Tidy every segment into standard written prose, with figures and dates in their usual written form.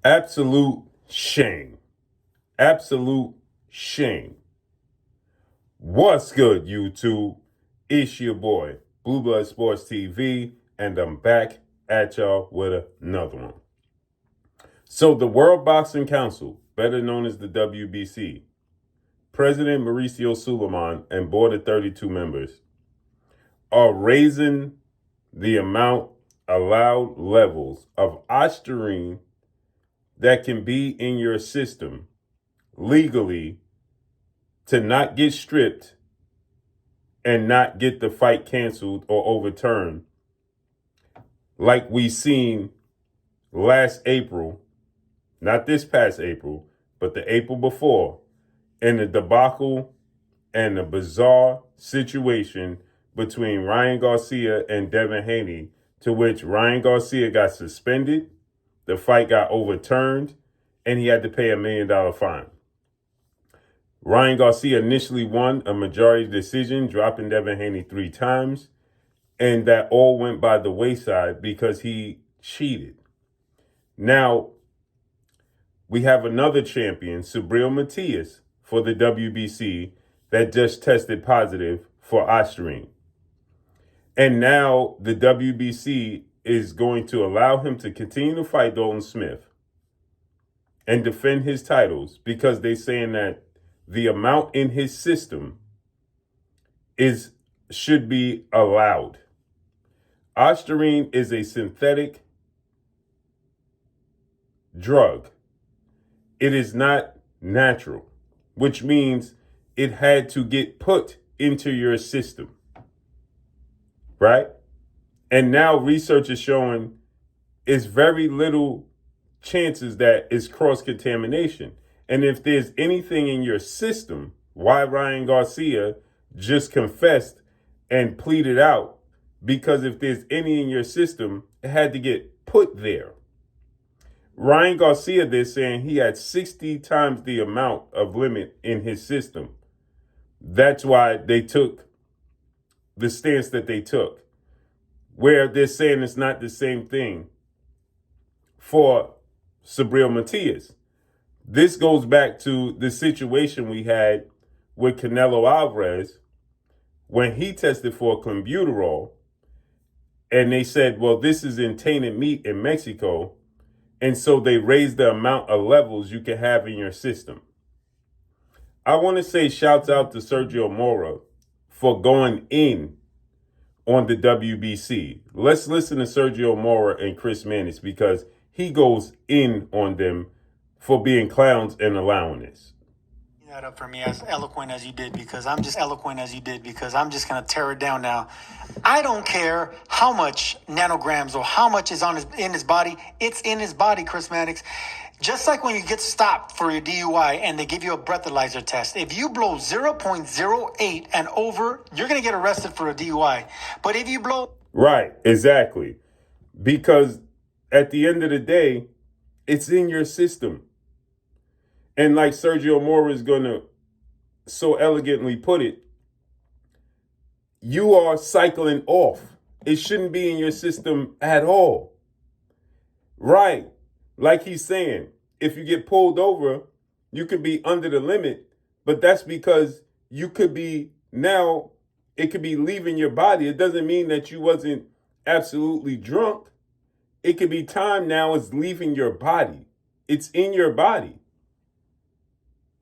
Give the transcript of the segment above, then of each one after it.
Absolute shame. Absolute shame. What's good, YouTube? It's your boy, Blue Blood Sports TV, and I'm back at y'all with another one. So the World Boxing Council, better known as the WBC, President Mauricio Suleiman and board of 32 members are raising the amount allowed levels of Ostarine that can be in your system legally to not get stripped and not get the fight canceled or overturned like we seen last April, not this past April, but the April before, in the debacle and the bizarre situation between Ryan Garcia and Devin Haney, to which Ryan Garcia got suspended, the fight got overturned, and he had to pay $1 million fine. Ryan Garcia initially won a majority decision, dropping Devin Haney 3 times, and that all went by the wayside because he cheated. Now, we have another champion, Matias, for the WBC that just tested positive for Ostarine. And now the WBC is going to allow him to continue to fight Dalton Smith and defend his titles because they're saying that the amount in his system should be allowed. Ostarine is a synthetic drug. It is not natural, which means it had to get put into your system, right? And now research is showing it's very little chances that it's cross-contamination. And if there's anything in your system, why Ryan Garcia just confessed and pleaded out? Because if there's any in your system, it had to get put there. Ryan Garcia, they're saying he had 60 times the amount of limit in his system. That's why they took the stance that they took, where they're saying it's not the same thing for Matias. This goes back to the situation we had with Canelo Alvarez when he tested for clenbuterol, and they said, well, this is in tainted meat in Mexico, and so they raised the amount of levels you can have in your system. I want to say shouts out to Sergio Mora for going in on the WBC. Let's listen to Sergio Mora and Chris Mannis because he goes in on them for being clowns and allowing this. That up for me as eloquent as you did because I'm just going to tear it down now. I don't care how much nanograms or how much is in his body. It's in his body, Chris Mannix. Just like when you get stopped for your DUI and they give you a breathalyzer test, if you blow 0.08 and over, you're going to get arrested for a DUI. But if you blow... Right, exactly. Because at the end of the day, it's in your system. And like Sergio Mora is going to so elegantly put it, you are cycling off. It shouldn't be in your system at all. Right. Like he's saying, if you get pulled over, you could be under the limit, but that's because you could be now, it could be leaving your body. It doesn't mean that you wasn't absolutely drunk. It could be time now is leaving your body. It's in your body.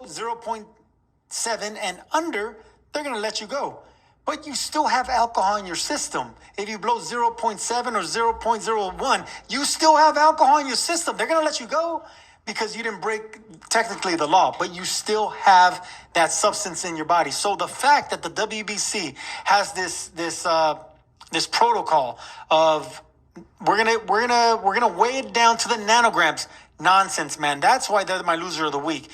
0.7 and under, they're going to let you go. But you still have alcohol in your system. If you blow 0.7 or 0.01, you still have alcohol in your system. They're going to let you go because you didn't break technically the law, but you still have that substance in your body. So the fact that the WBC has this protocol of we're gonna weigh it down to the nanograms, nonsense, man. That's why they're my loser of the week.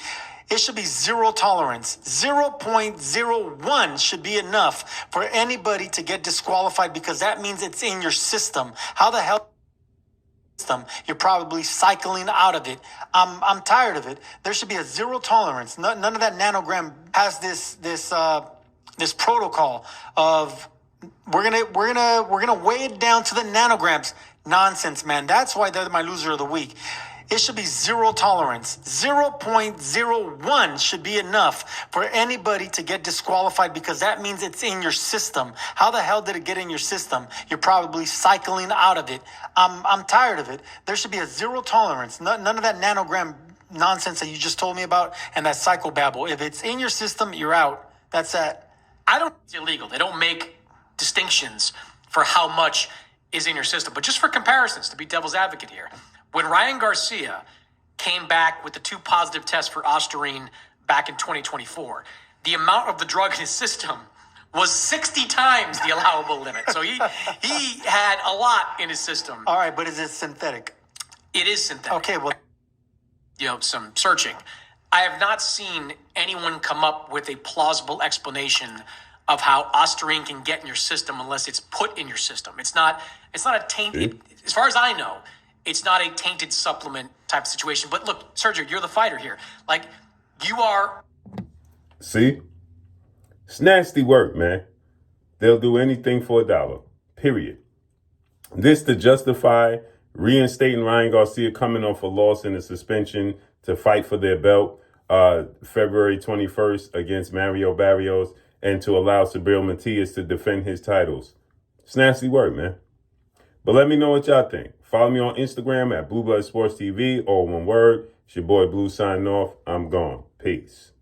It should be zero tolerance. 0.01 should be enough for anybody to get disqualified because that means it's in your system. How the hell system? You're probably cycling out of it. I'm tired of it. There should be a zero tolerance. None of that nanogram has this protocol of we're gonna weigh it down to the nanograms. Nonsense, man. That's why they're my loser of the week. It should be zero tolerance. 0.01 should be enough for anybody to get disqualified because that means it's in your system. How the hell did it get in your system? You're probably cycling out of it. I'm tired of it. There should be a zero tolerance. None of that nanogram nonsense that you just told me about and that psychobabble. If it's in your system, you're out. That's that. I don't think it's illegal. They don't make distinctions for how much is in your system. But just for comparisons, to be devil's advocate here, when Ryan Garcia came back with the 2 positive tests for Ostarine back in 2024, the amount of the drug in his system was 60 times the allowable limit. So he had a lot in his system. All right, but is it synthetic? It is synthetic. Okay, well, Some searching. I have not seen anyone come up with a plausible explanation of how Ostarine can get in your system unless it's put in your system. It's not a tainted, as far as I know, it's not a tainted supplement type of situation. But look, Sergio, you're the fighter here. Like, you are. See? It's nasty work, man. They'll do anything for $1. Period. This to justify reinstating Ryan Garcia coming off a loss and a suspension to fight for their belt February 21st against Mario Barrios and to allow Subriel Matias to defend his titles. It's nasty work, man. But let me know what y'all think. Follow me on Instagram at Blue Blood Sports TV, all one word. It's your boy Blue signing off. I'm gone. Peace.